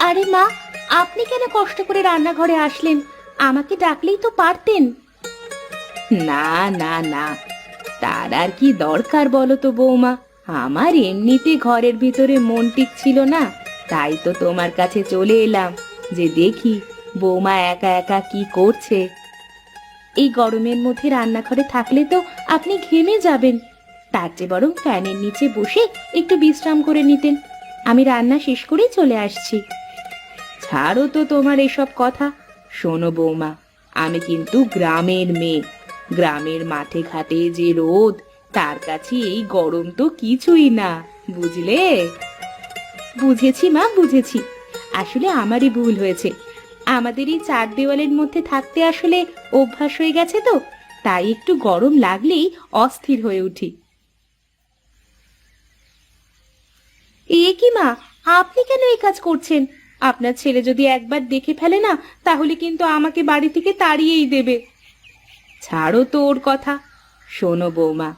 আরে মা, আপনি কেন কষ্ট করে রান্নাঘরে আসলেন? আমাকে ডাকলেই তো পারতেন। না না না, তার আর কি দরকার বলো তো বৌমা। আমার এমনিতে ঘরের ভিতরে মন টিকছিল না, তাই তো তোমার কাছে চলে এলাম যে দেখি বৌমা একা একা কি করছে। এই গরমের মধ্যে রান্নাঘরে থাকলে তো আপনি ঘেমে যাবেন, তার চেয়ে বরং ফ্যানের নিচে বসে একটু বিশ্রাম করে নিতেন। আমি রান্না শেষ করেই চলে আসছি। ছাড়ো তো তোমার এসব কথা। শোনো বৌমা, আমি কিন্তু গ্রামের মেয়ে। গ্রামের মাঠে ঘাটে যে রোদ, তার কাছে এই গরম তো কিছুই না, বুঝলে? বুঝেছি মা, বুঝেছি। আসলে আমারই ভুল হয়েছে। আমাদের এই চার দেওয়ালের মধ্যে থাকতে আসলে অভ্যাস হয়ে গেছে তো, তাই একটু গরম লাগলেই অস্থির হয়ে উঠি। এ কি মা, আপনি কেন এই কাজ করছেন? আপনার ছেলে যদি একবার দেখে ফেলে না, তাহলে কিন্তু আমাকে বাড়ি থেকে তাড়িয়েই দেবে। ছাড়ো তো ওর কথা। শোনো বৌমা,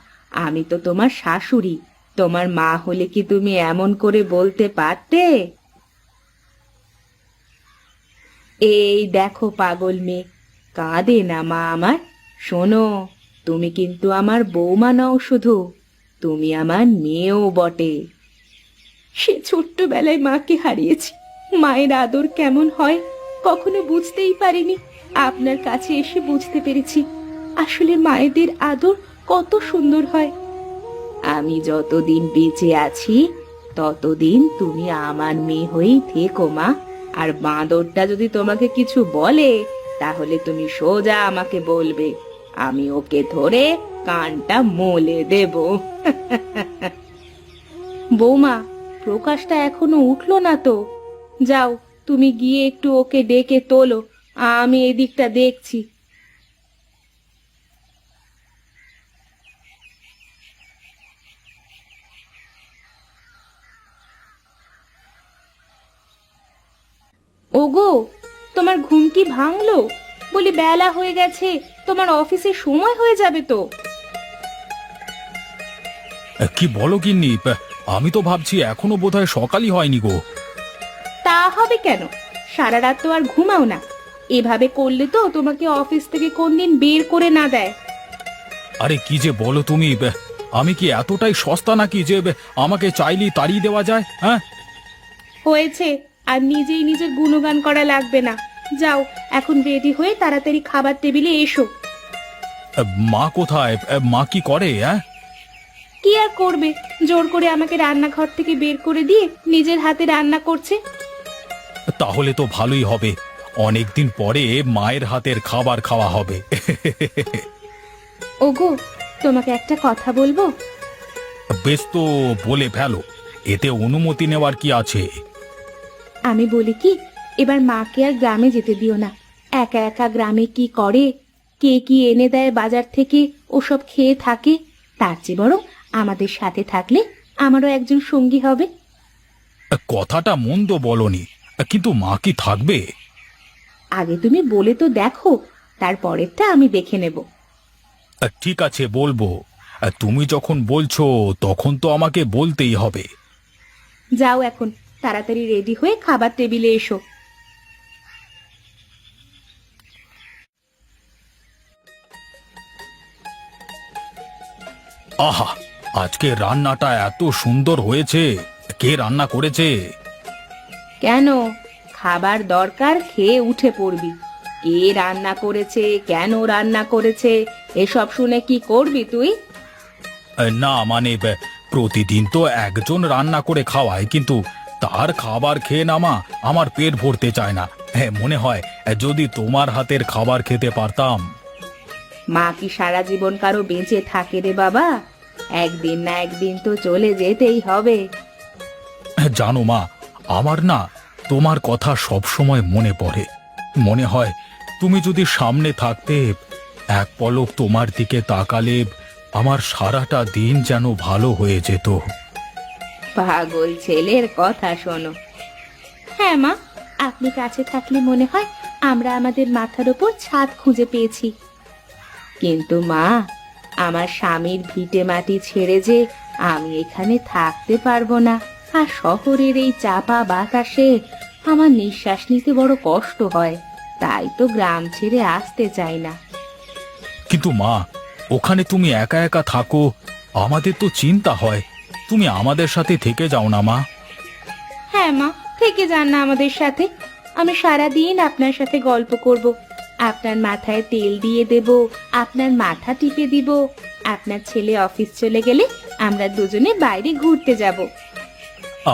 আমি তো তোমার শাশুড়ি। তোমার মা হলে কি তুমি এমন করে বলতে পারতে? এই দেখো পাগল মেয়ে, কাঁদে না মা আমার। শোনো, তুমি কিন্তু আমার বৌমা নও শুধু, তুমি আমার মেয়েও বটে। সে ছোট্টবেলায় মাকে হারিয়েছি। মায়ের আদর কেমন হয় কখনো বুঝতেই পারিনি। আপনার কাছে এসে বুঝতে পেরেছি আসলে মায়েদের আদর কত সুন্দর হয়। আমি যতদিন বেঁচে আছি ততদিন তুমি আমার মেয়ে হয়েই থেকো মা। আর বাঁদরটা যদি তোমাকে কিছু বলে, তাহলে তুমি সোজা আমাকে বলবে, আমি ওকে ধরে কানটা মলে দেব। বৌমা, প্রকাশটা এখনো উঠলো না তো? যাও, তুমি গিয়ে একটু ওকে ডেকে তোলো, আমি এদিকটা দেখছি। ওগো, তোমার ঘুম কি ভাঙলো? বলি বেলা হয়ে গেছে, তোমার অফিসের সময় হয়ে যাবে তো। কি বলো গিন্নি? আমি তো ভাবছি এখনো বোধহয় সকালই হয়নি গো। তা হবে কেন? সারা রাত তো আর ঘুমাও না। এভাবে করলে তো তোমাকে অফিস থেকে কোনদিন বের করে না দেয়। আরে কি যে বলো তুমি! আমি কি এতটাই সস্তা নাকি যে আমাকে চাইলেই তাড়িয়ে দেওয়া যায়? হ্যাঁ, হয়েছে, আর নিজেই নিজের গুণগান করা লাগবে না। যাও, এখন রেডি হয়ে তাড়াতাড়ি খাবার টেবিলে এসো। মা কোথায়? মা কি করে? হ্যাঁ, কি আর করবে, জোর করে আমাকে রান্নাঘর থেকে বের করে দিয়ে নিজের হাতে রান্না করছে। তাহলে তো ভালোই হবে। অনেকদিন পরে মায়ের হাতের খাবার খাওয়া হবে। ওগো, তোমাকে একটা কথা বলবো। বেশ তো, বলে ফেলো। এতে অনুমতি নেওয়ার কি আছে? আমি বলি কি, এবার মাকে আর গ্রামে যেতে দিও না। একা একা গ্রামে কি করে, কে কি এনে দেয় বাজার থেকে, ওসব খেয়ে থাকে। তার চেয়ে বরং আমাদের সাথে থাকলে আমারও একজন সঙ্গী হবে। কথাটা মন্দ বলনি, কিন্তু মা কি থাকবে? আগে তুমি বলে তো দেখো, তারপরেরটা আমি দেখে নেব। ঠিক আছে, বলবো। তুমি যখন বলছো তখন তো আমাকে বলতেই হবে। যাও এখন, তাড়াতাড়ি রেডি হয়ে খাবার টেবিলে এসো। আহা, আজকে রান্নাটা এত সুন্দর হয়েছে! কে রান্না করেছে? কেন, খাবার দরকার, খেয়ে উঠে পড়বি। কে রান্না করেছে, কেন রান্না করেছে, এসব শুনে কি করবি তুই? না মানে, প্রতিদিন তো একজন রান্না করে খাওয়ায়, কিন্তু তার খাবার খেয়ে না মা, আমার পেট ভরতে চায় না। হ্যাঁ, মনে হয় যদি তোমার হাতের খাবার খেতে পারতাম। মা কি সারা জীবন কারো বেঁচে থাকে রে বাবা? একদিন না একদিন তো চলে যেতেই হবে। জানো মা, আমার না তোমার কথা সব সময় মনে পড়ে। মনে হয় তুমি যদি সামনে থাকতে, এক পলক তোমার দিকে তাকালে আমার সারাটা দিন যেন ভালো হয়ে যেত। পাগল ছেলের কথা শোনো। হ্যাঁ মা, আপনি কাছে থাকলে মনে হয় আমরা আমাদের মাথার উপর ছাদ খুঁজে পেয়েছি। কিন্তু মা, আমার স্বামীর ভিটে মাটি ছেড়ে যে আমি এখানে থাকতে পারবো না। আর শহরের এই চাপা বাতাসে আমার নিঃশ্বাস নিতে বড় কষ্ট হয়, তাই তো গ্রাম ছেড়ে আসতে চাই না। কিন্তু মা, ওখানে তুমি একা একা থাকো, আমাদের তো চিন্তা হয়। তুমি আমাদের সাথে থেকে যাও না মা। হ্যাঁ মা, থেকে যান না আমাদের সাথে। আমি সারাদিন আপনার সাথে গল্প করব, আপনার মাথায় তেল দিয়ে দেব, আপনার মাথা টিপে দিব। আপনার ছেলে অফিস চলে গেলে আমরা দুজনে বাইরে ঘুরতে যাব।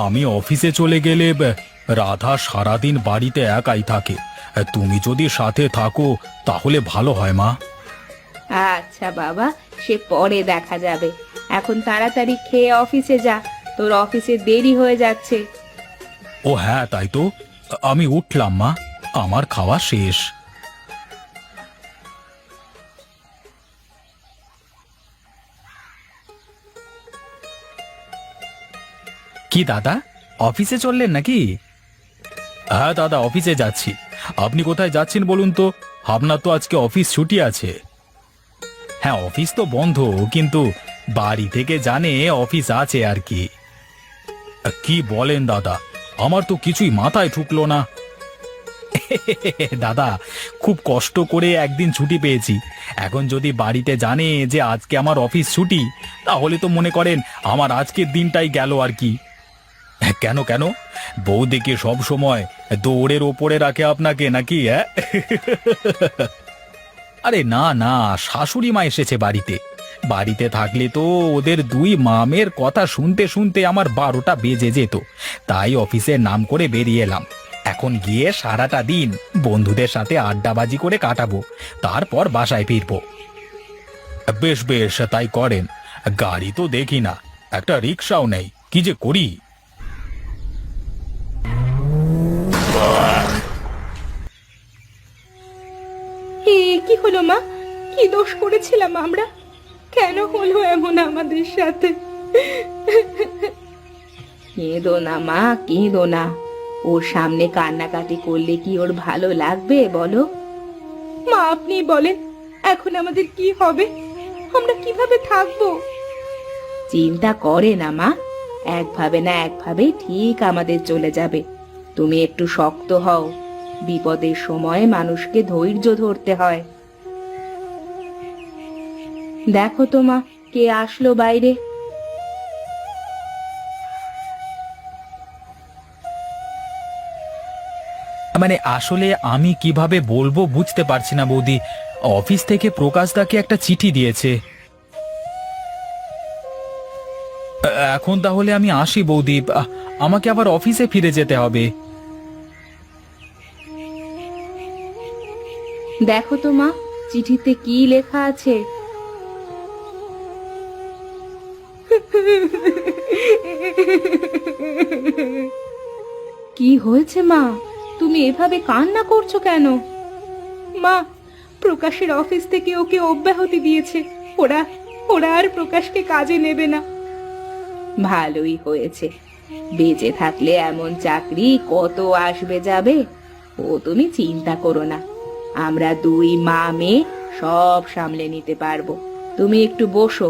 আমি অফিসে চলে গেলে রাধা সারাদিন বাড়িতে একাই থাকে। তুমি যদি সাথে থাকো তাহলে ভালো হয় মা। আচ্ছা বাবা, সে পরে দেখা যাবে। এখন তাড়াতাড়ি খেয়ে অফিসে যা, তোর অফিসে দেরি হয়ে যাচ্ছে। ও হ্যাঁ, তাই তো। আমি উঠলাম মা, আমার খাওয়া শেষ। কি দাদা, অফিসে চললেন নাকি? হ্যাঁ দাদা, অফিসে যাচ্ছি। আপনি কোথায় যাচ্ছেন বলুন তো? আপনার তো আজকে অফিস ছুটি আছে। হ্যাঁ, অফিস তো বন্ধ, কিন্তু বাড়ি থেকে জানে অফিস আছে আর কি। কি বলেন দাদা, আমার তো কিছুই মাথায় ঢুকলো না। দাদা, খুব কষ্ট করে একদিন ছুটি পেয়েছি। এখন যদি বাড়িতে জানে যে আজকে আমার অফিস ছুটি, তাহলে তো মনে করেন আমার আজকের দিনটাই গেল আর কি। কেন কেন, বৌদিকে সব সময় দৌড়ের ওপরে রাখে আপনাকে নাকি? হ্যাঁ? আরে না না, শাশুড়ি মা এসেছে বাড়িতে। বাড়িতে থাকলে তো ওদের দুই মামের কথা শুনতে শুনতে আমার 12টা বেজে যেত। তাই অফিসের নাম করে বেরিয়ে এলাম। এখন গিয়ে সারাটা দিন বন্ধুদের সাথে আড্ডাবাজি করে কাটাবো, তারপর বাসায় ফিরবো। বেশ বেশ, তাই করেন। গাড়ি তো দেখি না, একটা রিক্সাও নেই, কি যে করি। কি হলো মা? কি দোষ করেছিলাম আমরা? কেন হলো এমন আমাদের সাথে? কেঁদো না মা, কেঁদো না। ওর সামনে কান্নাকাটি করলে কি ওর ভালো লাগবে বলো? মা, আপনি বলেন, এখন আমাদের কি হবে? আমরা কিভাবে থাকবো? চিন্তা করে না মা, একভাবে না একভাবে ঠিক আমাদের চলে যাবে। তুমি একটু শক্ত হও। বিপদের সময় মানুষকে ধৈর্য ধরতে হয়। দেখো তো মা, কে আসলো বাইরে। মানে আসলে আমি কিভাবে বলবো বুঝতে পারছি না বৌদি। অফিস থেকে প্রকাশদাকে একটা চিঠি দিয়েছে। এখন তাহলে আমি আসি বৌদি, আমাকে আবার অফিসে ফিরে যেতে হবে। দেখো তো মা, চিঠিতে কি লেখা আছে। কি হয়েছে মা? তুমি এভাবে কান্না করছো কেন? মা, প্রকাশের অফিস থেকে ওকে অব্যাহতি দিয়েছে। ওরা ওরা আর প্রকাশকে কাজে নেবে না। ভালোই হয়েছে, বেঁচে থাকলে এমন চাকরি কত আসবে যাবে। ও তুমি চিন্তা করো না, আমরা দুই মা মেয়ে সব সামলে নিতে পারবো। তুমি একটু বসো,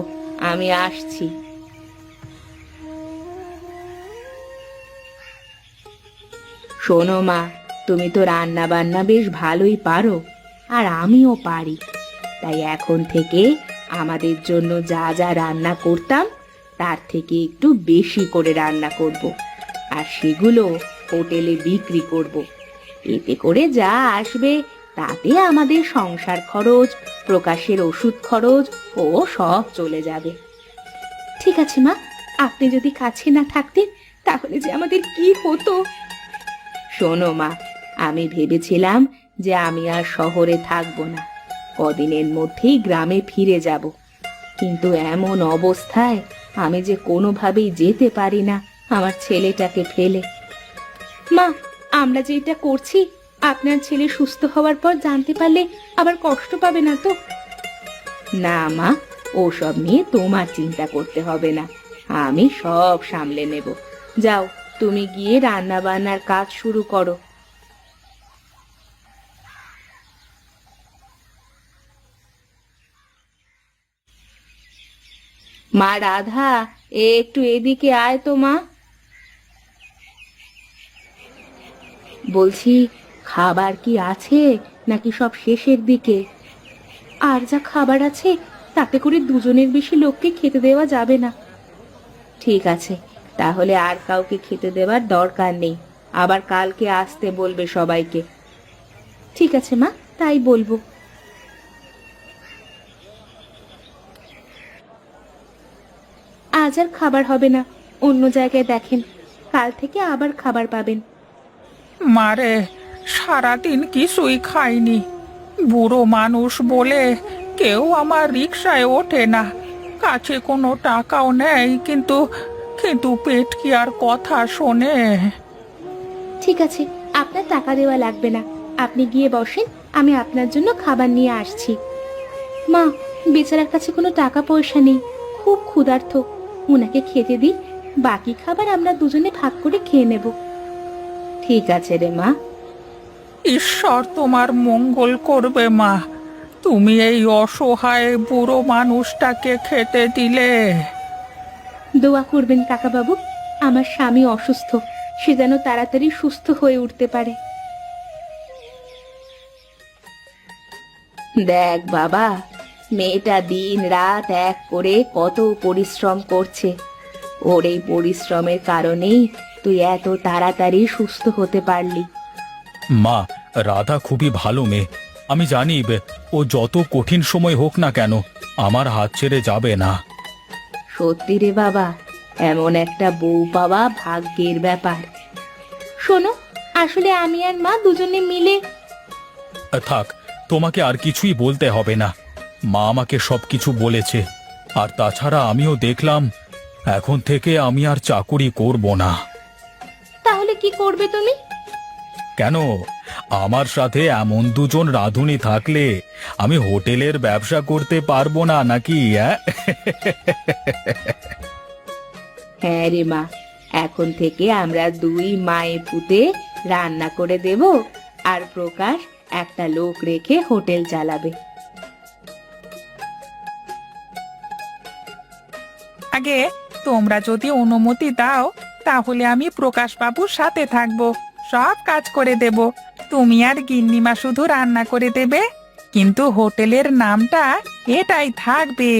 আমি আসছি। শোনো মা, তুমি তো রান্না বান্না বেশ ভালোই পারো, আর আমিও পারি। তাই এখন থেকে আমাদের জন্য যা যা রান্না করতাম তার থেকে একটু বেশি করে রান্না করব, আর সেগুলো হোটেলে বিক্রি করব। এতে করে যা আসবে তাতে আমাদের সংসার খরচ, প্রকাশের ওষুধ খরচ ও সব চলে যাবে। ঠিক আছে মা, আপনি যদি কাছে না থাকতেন তাহলে যে আমাদের কি হতো। শোনো মা, আমি ভেবেছিলাম যে আমি আর শহরে থাকবো না, কদিনের মধ্যেই গ্রামে ফিরে যাব। কিন্তু এমন অবস্থায় আমি যে কোনোভাবেই যেতে পারি না আমার ছেলেটাকে ফেলে। মা, আমরা যে এটা করছি আপনার ছেলে সুস্থ হওয়ার পর জানতে পারলে আবার কষ্ট পাবে না তো? না মা, ওসব নিয়ে তোমার চিন্তা করতে হবে না, আমি সব সামলে নেব। যাও, তুমি গিয়ে রান্না বান্নার কাজ শুরু করো। মা রাধা, একটু এদিকে আয় তো মা। বলছি, খাবার কি আছে নাকি সব শেষের দিকে? আর যা খাবার আছে তাতে করে দুজনের বেশি লোককে খেতে দেওয়া যাবে না। ঠিক আছে, তাহলে আর কাউকে খেতে দেওয়ার দরকার নেই। আবার কালকে আসতে বলবে সবাইকে। ঠিক আছে মা, তাই বলবো। আজ আর খাবার হবে না, অন্য জায়গায় দেখেন, কাল থেকে আবার খাবার পাবেন। মারে, সারাদিন কিছুই খাইনি। বুড়ো মানুষ বলে কেউ আমার রিকশায় ওঠে না, কাছে কোনো টাকাও নেই, কিন্তু কিন্তু পেট কি আর কথা শোনে? ঠিক আছে, আপনার টাকা দেওয়া লাগবে না, আপনি গিয়ে বসেন, আমি আপনার জন্য খাবার নিয়ে আসছি। মা, বেচারার কাছে কোনো টাকা পয়সা নেই, খুব ক্ষুধার্ত, ওনাকে খেতে দিই, বাকি খাবার আমরা দুজনে ভাগ করে খেয়ে নেব। ঠিক আছে রে মা। ঈশ্বর তোমার মঙ্গল করবে মা, তুমি এই অসহায় বুড়ো মানুষটাকে খেতে দিলে। দোয়া করবেন কাকাবাবু, আমার স্বামী অসুস্থ, সে যেন তাড়াতাড়ি সুস্থ হয়ে উঠতে পারে। দেখ বাবা, মেয়েটা দিন রাত এক করে কত পরিশ্রম করছে, ওর এই পরিশ্রমের কারণেই তুই এত তাড়াতাড়ি সুস্থ হতে পারলি। মা, রাধা খুবই ভালো মেয়ে। আমি জানি ও যত কঠিন সময় হোক না কেন আমার হাত ছেড়ে যাবে না। সত্যি রে বাবা, এমন একটা বউ পাওয়া ভাগ্যের ব্যাপার। শোনো, আসলে আমি আর মা দুজনে মিলে। থাক, তোমাকে আর কিছুই বলতে হবে না। মা আমাকে সবকিছু বলেছে। আর তাছাড়া আমিও দেখলাম, এখন থেকে আমি আর চাকুরি করব না। তাহলে কি করবে তুমি? কেন, আমার সাথে এমন দুজন রাঁধুনি থাকলে আমি হোটেলের ব্যবসা করতে পারবো না নাকি? হ্যাঁ রে মা, এখন থেকে আমরা দুই মায়ে পুতে রান্না করে দেব, আর প্রকাশ একটা লোক রেখে হোটেল চালাবে। আগে তোমরা যদি অনুমতি দাও, তাহলে আমি প্রকাশ বাবুর সাথে থাকবো, সব কাজ করে দেব। তুমি আর গিন্নিমা শুধু রান্না করে দেবে, কিন্তু হোটেলের নামটা এটাই থাকবে।